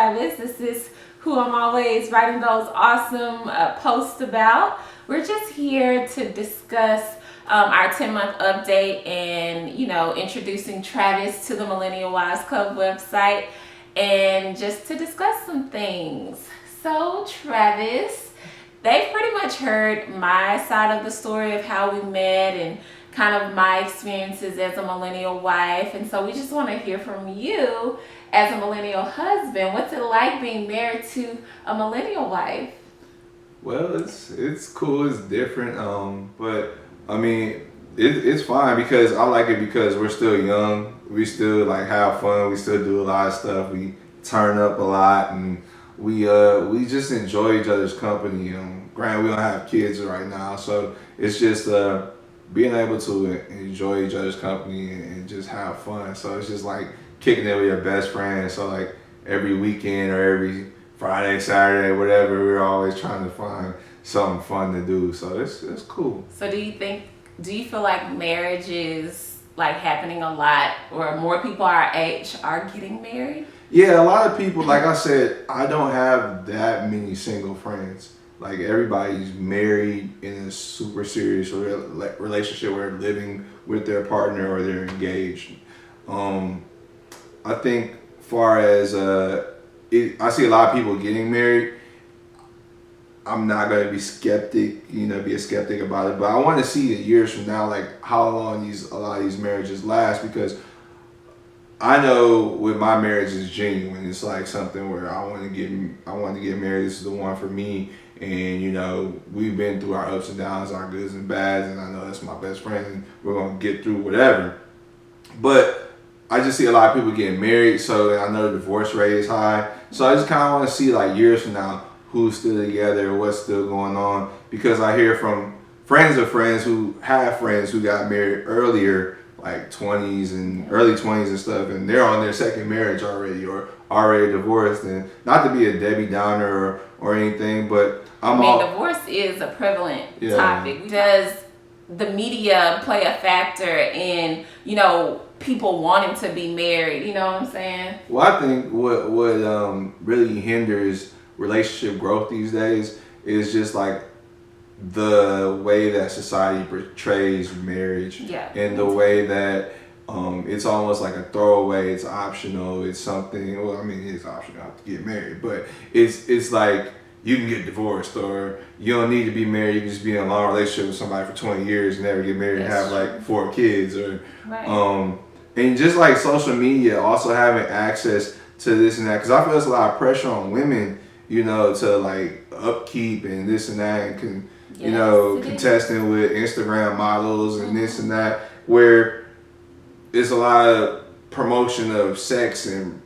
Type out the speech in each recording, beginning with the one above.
Travis. This is who I'm always writing those awesome posts about. We're just here to discuss our 10-month update and, introducing Travis to the Millennial Wives Club website and just to discuss some things. So, Travis, they've pretty much heard my side of the story of how we met and kind of my experiences as a millennial wife. And so we just want to hear from you as a millennial husband. What's it like being married to a millennial wife? Well, it's cool. It's different. But I mean, it's fine because I like it because we're still young. We still like have fun. We still do a lot of stuff. We turn up a lot, and we just enjoy each other's company. Granted, we don't have kids right now, so it's just being able to enjoy each other's company and just have fun. So it's just like kicking it with your best friend. So like every weekend or every Friday, Saturday, whatever, we're always trying to find something fun to do. So it's cool. So do you feel like marriage is like happening a lot, or more people our age are getting married? Yeah, a lot of people, like I said, I don't have that many single friends. Like everybody's married in a super serious relationship where they're living with their partner or they're engaged. I think far as I see a lot of people getting married. I'm not going to be a skeptic about it, but I want to see it years from now, like how long a lot of these marriages last, because I know with my marriage is genuine. It's like something where I want to get married. This is the one for me. And we've been through our ups and downs, our goods and bads, and I know that's my best friend, and we're gonna get through whatever. But I just see a lot of people getting married, so I know the divorce rate is high. So I just kind of want to see like years from now who's still together, what's still going on, because I hear from friends of friends who have friends who got married earlier, like 20s and early 20s and stuff, and they're on their second marriage already or already divorced. And not to be a Debbie Downer or anything, but divorce is a prevalent topic. Does the media play a factor in, people wanting to be married? You know what I'm saying? Well, I think what really hinders relationship growth these days is just like the way that society portrays marriage, and the way that it's almost like a throwaway. It's optional. It's something. Well, I mean, it's optional to get married, but it's like you can get divorced, or you don't need to be married. You can just be in a long relationship with somebody for 20 years and never get married and have like 4 kids, or and just like social media, also having access to this and that, because I feel there's a lot of pressure on women, to like upkeep and this and that, and contesting with Instagram models and this and that, where it's a lot of promotion of sex and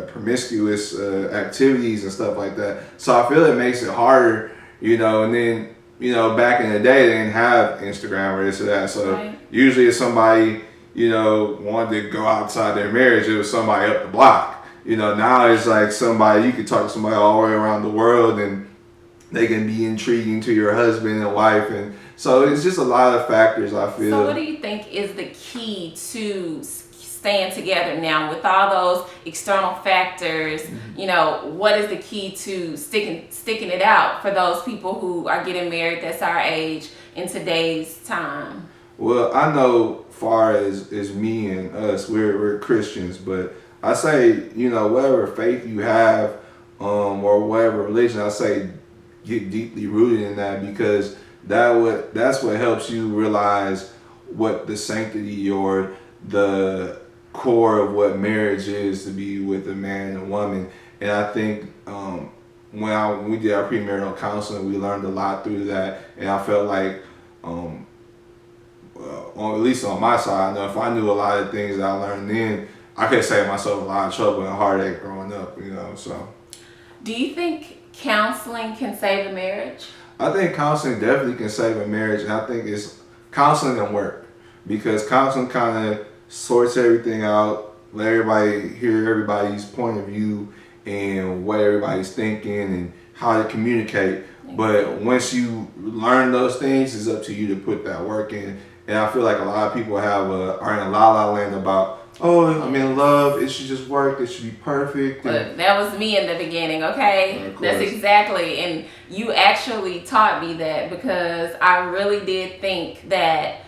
promiscuous activities and stuff like that. So I feel it makes it harder, and then, back in the day they didn't have Instagram or this or that. So usually if somebody, wanted to go outside their marriage, it was somebody up the block. Now it's like you could talk to somebody all the way around the world, and they can be intriguing to your husband and wife. And so it's just a lot of factors, I feel. So what do you think is the key to staying together now with all those external factors? What is the key to sticking it out for those people who are getting married that's our age in today's time? Well, I know far as me and us, we're Christians, but I say, whatever faith you have, or whatever religion, I say get deeply rooted in that, because that's what helps you realize what the sanctity or the core of what marriage is, to be with a man and a woman. And I think when we did our premarital counseling, we learned a lot through that, and I felt like at least on my side, I know if I knew a lot of things that I learned then, I could save myself a lot of trouble and heartache growing up, so. Do you think counseling can save a marriage? I think counseling definitely can save a marriage, and I think it's counseling and work, because counseling kind of sorts everything out, let everybody hear everybody's point of view and what everybody's thinking and how to communicate. But once you learn those things, it's up to you to put that work in. And I feel like a lot of people are in a la la land about oh, I'm in love, it should just work, it should be perfect. But that was me in the beginning, okay? That's exactly, and you actually taught me that, because I really did think that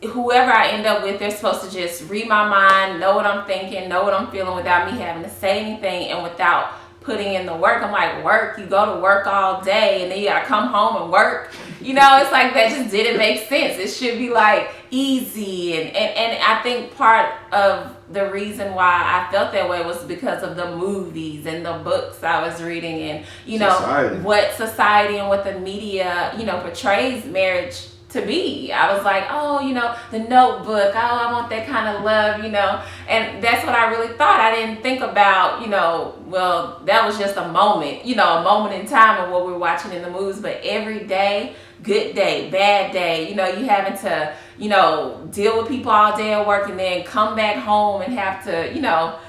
whoever I end up with, they're supposed to just read my mind, know what I'm thinking, know what I'm feeling without me having to say anything and without putting in the work. I'm like, work? You go to work all day and then you gotta come home and work? You know, it's like that just didn't make sense. It should be like easy. And I think part of the reason why I felt that way was because of the movies and the books I was reading, and, you know, what society and what the media, you know, portrays marriage to be. I was like, oh, you know, The Notebook, oh, I want that kind of love, you know, and that's what I really thought. I didn't think about, you know, well, that was just a moment, you know, a moment in time of what we're watching in the movies, but every day, good day, bad day, you know, you having to, you know, deal with people all day at work and then come back home and have to, you know,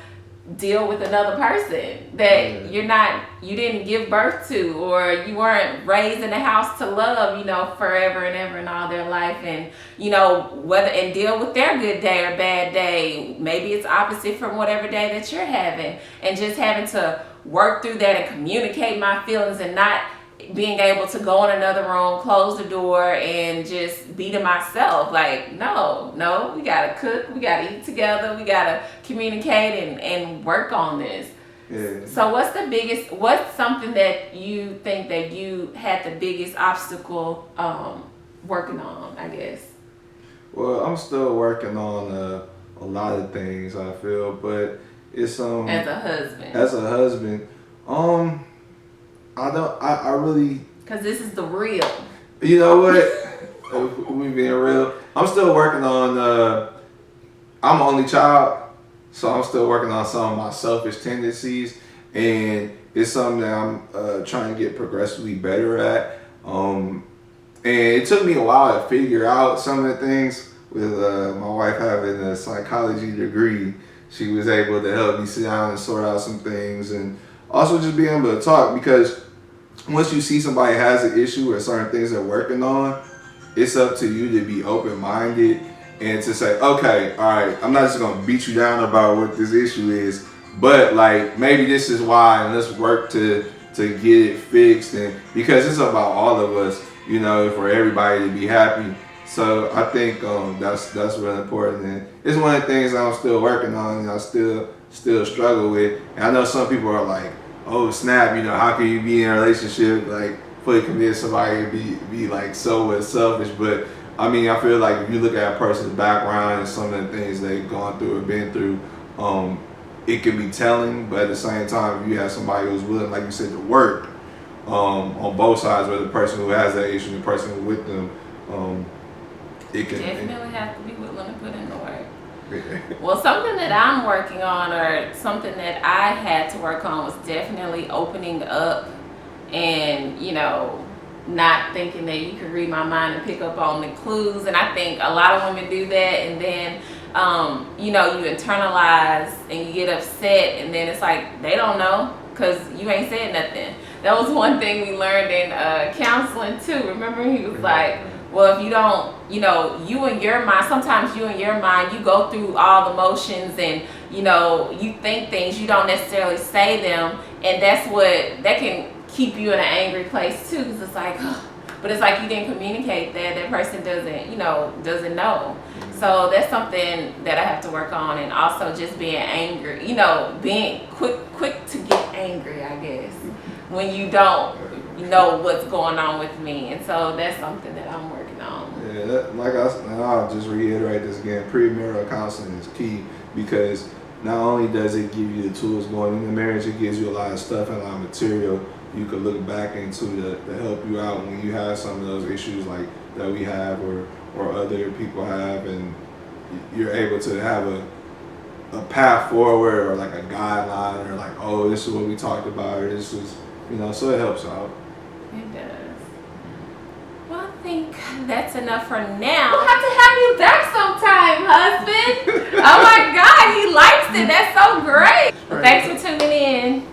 deal with another person that you didn't give birth to, or you weren't raised in a house to love, you know, forever and ever and all their life, and, you know, and deal with their good day or bad day. Maybe it's opposite from whatever day that you're having, and just having to work through that and communicate my feelings, and not being able to go in another room, close the door, and just be to myself. Like, no, we gotta cook, we gotta eat together, we gotta communicate and work on this. Yeah. So what's something that you think that you had the biggest obstacle working on, I guess? Well, I'm still working on a lot of things, I feel, but it's as a husband, I really... Because this is the real. You know what? We being real. I'm still working on... I'm an only child, so I'm still working on some of my selfish tendencies. And it's something that I'm trying to get progressively better at. And it took me a while to figure out some of the things. With my wife having a psychology degree, she was able to help me sit down and sort out some things. And also just being able to talk, because once you see somebody has an issue or certain things they're working on, it's up to you to be open-minded and to say, okay, all right, I'm not just gonna beat you down about what this issue is, but like, maybe this is why, and let's work to get it fixed. And because it's about all of us, you know, for everybody to be happy. So I think that's really important, and it's one of the things I'm still working on, and I still struggle with. And I know some people are like, oh snap, you know, how can you be in a relationship like fully committed to somebody and be like so selfish? But I mean, I feel like if you look at a person's background and some of the things they've gone through or been through, it can be telling. But at the same time, if you have somebody who's willing, like you said, to work on both sides, whether the person who has that issue and the person who's with them, it can definitely have to be willing to put in the work. Well, something that I'm working on, or something that I had to work on, was definitely opening up and, you know, not thinking that you could read my mind and pick up on the clues. And I think a lot of women do that, and then you know, you internalize and you get upset, and then it's like they don't know because you ain't said nothing. That was one thing we learned in counseling too. Remember, he was like, well, if you don't, you know, you in your mind, sometimes you in your mind, you go through all the motions and, you know, you think things, you don't necessarily say them. And that can keep you in an angry place too, because it's like, but it's like you didn't communicate that person doesn't know. So that's something that I have to work on. And also just being angry, you know, being quick to get angry, I guess, when you don't know what's going on with me. And so that's something that I'm working on. Yeah, I'll just reiterate this again, premarital counseling is key, because not only does it give you the tools going into marriage, it gives you a lot of stuff and a lot of material you could look back into to help you out when you have some of those issues like that we have or other people have, and you're able to have a path forward or like a guideline, or like, oh, this is what we talked about, or this is, you know, so it helps out. It does. Well, I think that's enough for now. We'll have to have you back sometime, husband. Oh my God, he likes it. That's so great. Well, thanks for tuning in.